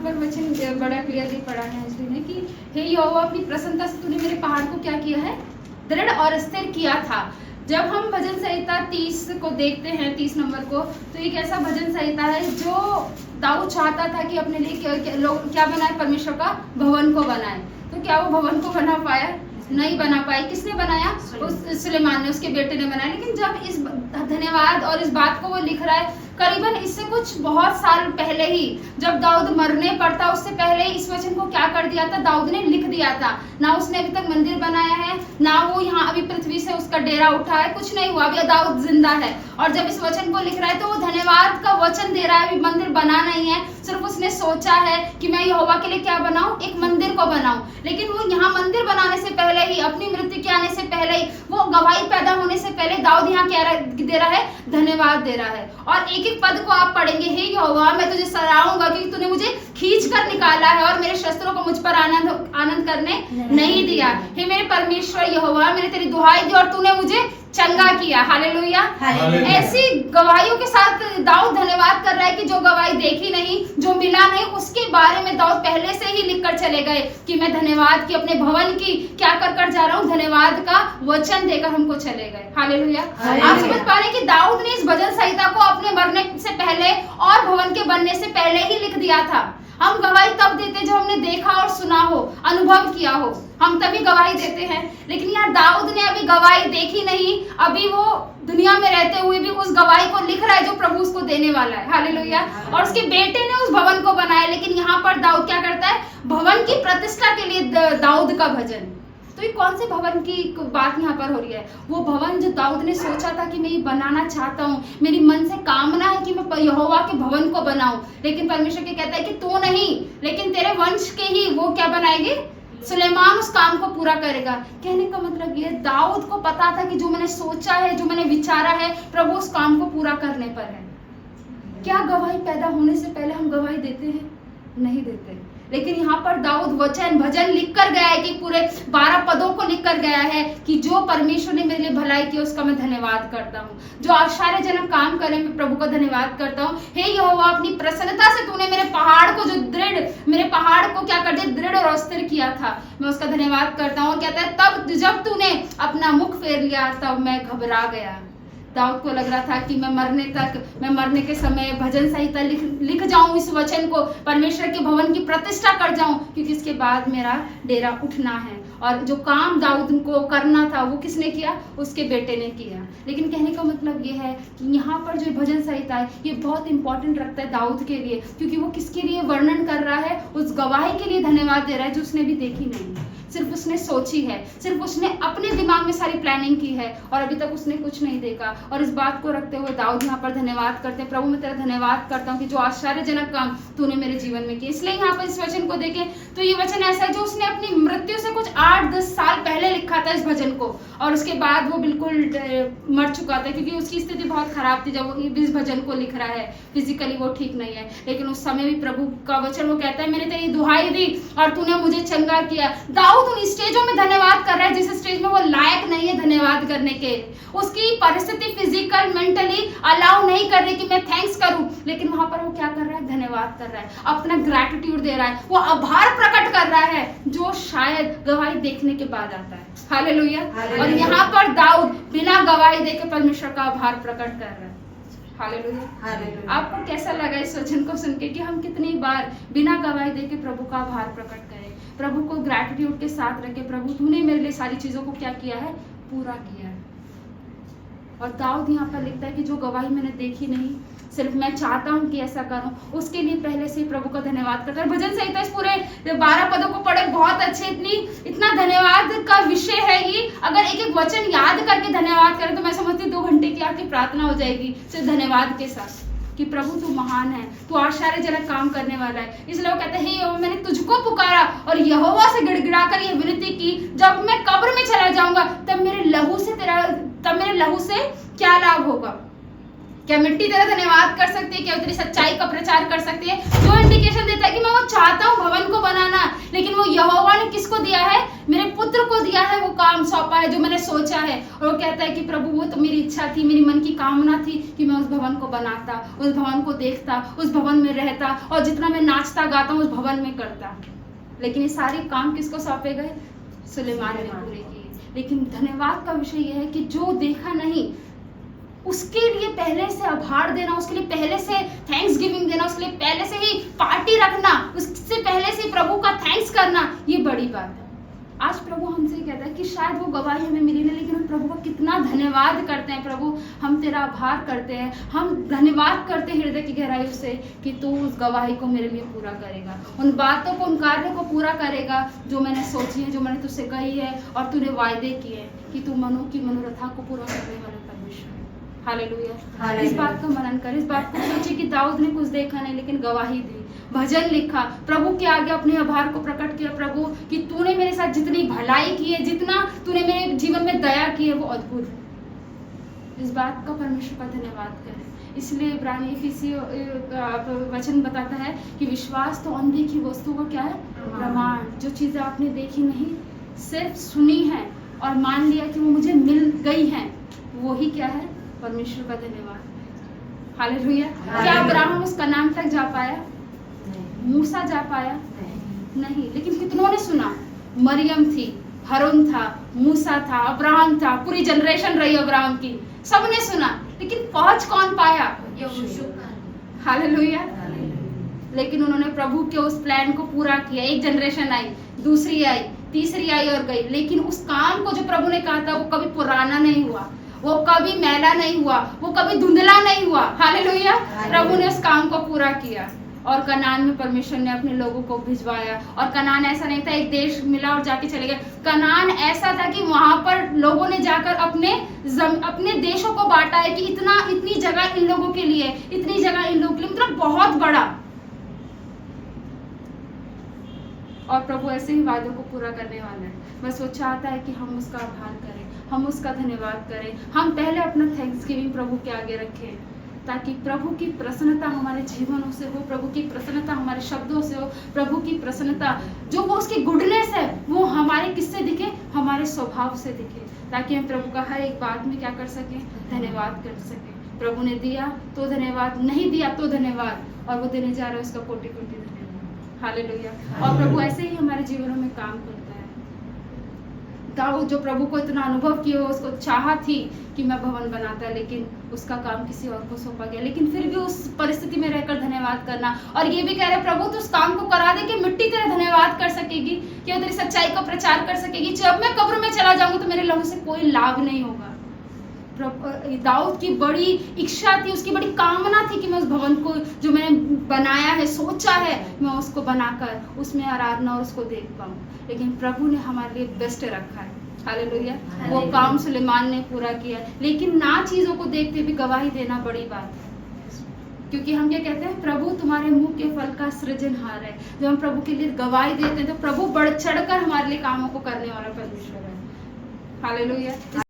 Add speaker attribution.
Speaker 1: पर वचन बड़ा क्लियरली पढ़ा है इसने कि हे यहोवा अपनी प्रसन्नता से तूने मेरे पहाड़ को क्या किया है, दृढ़ और स्थिर किया था। जब हम भजन संहिता 30 को देखते हैं, 30 नंबर को, तो एक ऐसा भजन संहिता है जो दाऊद चाहता था कि अपने लिए लोग क्या बनाए, परमेश्वर का भवन को बनाए। तो क्या वो भवन को बना पाया? नहीं बना पाई। किसने बनाया? उस सुलेमान ने, उसके बेटे ने बनाया। लेकिन जब इस धन्यवाद और इस बात को वो लिख रहा है, करीबन इससे कुछ बहुत साल पहले ही, जब दाऊद मरने पर था, उससे पहले ही इस वचन को क्या कर दिया था, दाऊद ने लिख दिया था। ना उसने अभी तक मंदिर बनाया है, ना वो यहाँ अभी पृथ्वी से उसका डेरा उठा है, कुछ नहीं हुआ, अभी दाऊद जिंदा है। और जब इस वचन को लिख रहा है तो वो धन्यवाद का वचन दे रहा है। अभी मंदिर बना नहीं है, सिर्फ उसने सोचा है कि मैं यहोवा के लिए क्या बनाऊं, एक मंदिर को बनाऊं। लेकिन वो यहाँ मंदिर बनाने से पहले ही, अपनी मृत्यु के आने से पहले ही, वो गवाही पैदा होने से पहले दाऊद यहाँ क्या दे रहा है, धन्यवाद दे रहा है। और एक एक पद को आप पढ़ेंगे, हे यहोवा मैं तुझे सराहूंगा क्योंकि तूने मुझे खींच कर निकाला है और मेरे शस्त्रों को मुझ पर आनंद करने नहीं दिया। हे मेरे परमेश्वर यहोवा, मैंने तेरी दुहाई दी और तूने मुझे चंगा किया। हालेलुया। ऐसी गवाहियों के साथ दाऊद धन्यवाद कर रहा है कि जो गवाही देखी नहीं, जो मिला नहीं, उसके बारे में दाऊद पहले से ही लिख कर चले गए कि मैं धन्यवाद की, अपने भवन की क्या कर जा रहा हूँ, धन्यवाद का वचन देकर हमको चले गए। हालेलुया। आप समझ पा रहे हैं कि दाऊद ने इस भजन संहिता को अपने मरने से पहले और भवन के बनने से पहले ही लिख दिया था। हम गवाही तब देते जब हमने देखा और सुना हो, अनुभव किया हो, हम तभी गवाही देते हैं। लेकिन यहाँ दाऊद ने अभी गवाही देखी नहीं, अभी वो दुनिया में रहते हुए भी उस गवाही को लिख रहा है जो प्रभु उसको देने वाला है। हालेलुया। और उसके बेटे ने उस भवन को बनाया। लेकिन यहाँ पर दाऊद क्या करता है, भवन की प्रतिष्ठा के लिए दाऊद का भजन। तो ये कौन से भवन की बात यहाँ पर हो रही है? वो भवन जो दाऊद ने सोचा था कि मैं ये बनाना चाहता हूँ, मेरी मन से कामना है कि मैं यहोवा के भवन को बनाऊं। लेकिन परमेश्वर के कहता है कि तू नहीं, लेकिन तेरे वंश के ही वो क्या बनाएंगे, सुलेमान उस काम को पूरा करेगा। कहने का मतलब ये, दाऊद को पता था कि जो मैंने सोचा है, जो मैंने विचारा है, प्रभु उस काम को पूरा करने पर है। क्या गवाही पैदा होने से पहले हम गवाही देते हैं? नहीं देते। लेकिन यहाँ पर दाऊद वचन भजन लिख कर गया है कि पूरे 12 पदों को लिख कर गया है कि जो परमेश्वर ने मेरे लिए भलाई की उसका मैं धन्यवाद करता हूँ। जो आश्चर्यजनक काम करे मैं प्रभु का धन्यवाद करता हूँ। हे यहोवा अपनी प्रसन्नता से तूने मेरे पहाड़ को, जो दृढ़, मेरे पहाड़ को क्या कर दिया, दृढ़ और स्थिर किया था, मैं उसका धन्यवाद करता हूँ। कहता है तब जब तूने अपना मुख फेर लिया तब मैं घबरा गया। दाऊद को लग रहा था कि मैं मरने के समय भजन संहिता लिख जाऊं, इस वचन को परमेश्वर के भवन की प्रतिष्ठा कर जाऊं, क्योंकि इसके बाद मेरा डेरा उठना है। और जो काम दाऊद को करना था वो किसने किया, उसके बेटे ने किया। लेकिन कहने का मतलब ये है कि यहाँ पर जो भजन संहिता है ये बहुत इंपॉर्टेंट रखता है दाऊद के लिए, क्योंकि वो किसके लिए वर्णन कर रहा है, उस गवाही के लिए धन्यवाद दे रहा है जो उसने भी देखी नहीं, सिर्फ उसने सोची है, सिर्फ उसने अपने दिमाग में सारी प्लानिंग की है और अभी तक उसने कुछ नहीं देखा। और इस बात को रखते हुए दाऊद यहाँ पर धन्यवाद करते हैं, प्रभु मैं तेरा धन्यवाद करता हूँ कि जो आश्चर्यजनक काम तूने मेरे जीवन में किए। इसलिए यहाँ पर इस वचन को देखें तो ये वचन ऐसा है जो उसने अपनी मृत्यु से कुछ 8-10 साल पहले लिखा था इस भजन को, और उसके बाद वो बिल्कुल मर चुका था क्योंकि उसकी स्थिति बहुत खराब थी। जब वो इस भजन को लिख रहा है, फिजिकली वो ठीक नहीं है, लेकिन उस समय भी प्रभु का वचन वो कहता है मैंने तेरी दुहाई दी और तूने मुझे चंगा किया। दाऊद उन स्टेजों में धन्यवाद कर रहा है जिस स्टेज में वो लायक नहीं है धन्यवाद करने के, उसकी परिस्थिति फिजिकल मेंटली अलाउ नहीं कर रही कि मैं थैंक्स करूं, लेकिन वहां पर वो क्या कर रहा है, धन्यवाद कर रहा है, अपना ग्रैटिट्यूड दे रहा है, वो आभार प्रकट कर रहा है जो शायद गवाही देखने के बाद आता है। हालेलुया। और यहाँ पर दाऊद बिना गवाही देके परमेश्वर का आभार प्रकट कर रहा है। हालेलुया। आपको कैसा लगा इस वचन को सुन के कि हम कितनी बार बिना गवाही देके प्रभु का आभार प्रकट करें, प्रभु को ग्रैटिट्यूड के साथ रखे, प्रभु तूने मेरे लिए सारी चीजों को क्या किया है, पूरा किया है। और दाऊद यहाँ पर लिखता है कि जो गवाही मैंने देखी नहीं, सिर्फ मैं चाहता हूँ कि ऐसा करूँ, उसके लिए पहले से प्रभु का धन्यवाद करता है। भजन संहिता इस पूरे 12 पदों को पढ़े, बहुत अच्छे, इतना धन्यवाद का विषय है ये। अगर एक एक वचन याद करके धन्यवाद करें तो मैं समझती 2 घंटे की आपकी प्रार्थना हो जाएगी सिर्फ धन्यवाद के साथ, कि प्रभु तू महान है, तू आश्चर्यजनक काम करने वाला है। इसलिए वो कहते हैं हे यहोवा मैंने तुझको पुकारा और यहोवा से गिड़गिड़ा कर यह विनती की, जब मैं कब्र में चला जाऊंगा तब मेरे लहू से क्या लाभ होगा। क्या मिट्टी तेरा धन्यवाद कर सकती है, क्या तेरी सच्चाई का प्रचार कर सकती है? जो इंडिकेशन देता है कि मैं वो चाहता हूँ भवन को बनाना, लेकिन वो यहोवा ने किसको दिया है, मेरे पुत्र को दिया है वो काम सौंपा है जो मैंने सोचा है, और वो कहता है कि प्रभु वो तो मेरी इच्छा थी, मेरी मन की कामना थी कि मैं उस भवन को बनाता, उस भवन को देखता, उस भवन में रहता, और जितना मैं नाचता गाता हूँ उस भवन में करता। लेकिन ये सारे काम किसको सौंपे गए? सुलेमान ने पूरे किए। लेकिन धन्यवाद का विषय यह है कि जो देखा नहीं उसके लिए पहले से आभार देना, उसके लिए पहले से थैंक्स गिविंग देना, उसके लिए पहले से ही पार्टी रखना, उससे पहले से प्रभु का थैंक्स करना, ये बड़ी बात है। आज प्रभु हमसे कहता है कि शायद वो गवाही हमें मिली नहीं, लेकिन हम प्रभु का कितना धन्यवाद करते हैं। प्रभु हम तेरा आभार करते हैं, हम धन्यवाद करते हैं हृदय की गहराइयों से कि तू उस गवाही को मेरे लिए पूरा करेगा, उन बातों को, उन कार्यों को पूरा करेगा जो मैंने सोची है, जो मैंने तुझसे कही है और तूने वायदे किए कि तू मनो की मनोरथा को पूरा करने वाला परमेश्वर है। हालेलुया। इस बात का मनन कर, इस बात को सोचे कि दाऊद ने कुछ देखा नहीं लेकिन गवाही दी, भजन लिखा, प्रभु के आगे अपने आभार को प्रकट किया, प्रभु कि तूने मेरे साथ जितनी भलाई की है, जितना तूने मेरे जीवन में दया की है वो अद्भुत है। इस बात का परमेश्वर का धन्यवाद करें। इसलिए इब्रानी वचन बताता है कि विश्वास तो अनदेखी वस्तु का क्या है? प्रमाण। जो चीजें आपने देखी नहीं, सिर्फ सुनी है और मान लिया कि वो मुझे मिल गई है, वो ही क्या है? परमेश्वर का धन्यवाद। हालेलुया। क्या अब्राहम उस कनान तक जा पाया? मूसा जा पाया? नहीं। लेकिन कितनों ने सुना? मरियम थी, हारून था, मूसा था, अब्राहम था, पूरी जनरेशन रही अब्राहम की, सबने सुना, लेकिन पहुंच कौन पाया? हालेलुया। लेकिन उन्होंने प्रभु के उस प्लान को पूरा किया। एक जनरेशन आई, दूसरी आई, तीसरी आई और गई, लेकिन उस काम को जो प्रभु ने कहा था वो कभी पुराना नहीं हुआ, वो कभी मैला नहीं हुआ, वो कभी धुंधला नहीं हुआ। हालेलुया। प्रभु ने उस काम को पूरा किया और कनान में परमेश्वर ने अपने लोगों को भिजवाया। और कनान ऐसा नहीं था एक देश मिला और जाके चले गए, कनान ऐसा था कि वहां पर लोगों ने जाकर अपने देशों को बांटा है कि इतनी जगह इन लोगों के लिए, इतनी जगह इन लोगों के लिए, मतलब बहुत बड़ा। और प्रभु ऐसे ही वादों को पूरा करने वाला है। बस वो चाहता है कि हम उसका आभार करें, हम उसका धन्यवाद करें, हम पहले अपना थैंक्स गिविंग प्रभु के आगे रखें, ताकि प्रभु की प्रसन्नता हमारे जीवनों से हो, प्रभु की प्रसन्नता हमारे शब्दों से हो, प्रभु की प्रसन्नता जो वो उसकी गुडनेस है वो हमारे किससे दिखे? हमारे स्वभाव से दिखे, ताकि हम प्रभु का हर एक बात में क्या कर सकें? धन्यवाद कर सकें। प्रभु ने दिया तो धन्यवाद, नहीं दिया तो धन्यवाद, और वो देने जा रहा है उसका कोटि कोटि धन्यवाद। हालेलुया। और प्रभु ऐसे ही हमारे जीवनों में काम करता है। दाऊद जो प्रभु को इतना अनुभव किया, उसको चाहा थी कि मैं भवन बनाता, लेकिन उसका काम किसी और को सौंपा गया, लेकिन फिर भी उस परिस्थिति में रहकर धन्यवाद करना, और ये भी कह रहे प्रभु तो उस काम को करा दे कि मिट्टी तेरा धन्यवाद कर सकेगी, कि वो तेरी सच्चाई का प्रचार कर सकेगी। जब मैं कब्र में चला जाऊंगा तो मेरे लहू से कोई लाभ नहीं होगा। दाऊद की बड़ी इच्छा थी, उसकी बड़ी कामना थी कि मैं उस भवन को जो मैंने बनाया है, सोचा है, मैं उसको बनाकर उसमें आराधना और उसको देख पाऊं, लेकिन प्रभु ने हमारे लिए बेस्ट रखा है। हालेलुया। वो काम सुलेमान ने पूरा किया, लेकिन ना चीजों को देखते भी गवाही देना बड़ी बात है, क्योंकि हम क्या कहते हैं? प्रभु तुम्हारे मुंह के फल का सृजनहार है। जब हम प्रभु के लिए गवाही देते हैं तो प्रभु बढ़ चढ़कर हमारे लिए कामों को करने वाला परमेश्वर है। हालेलुया।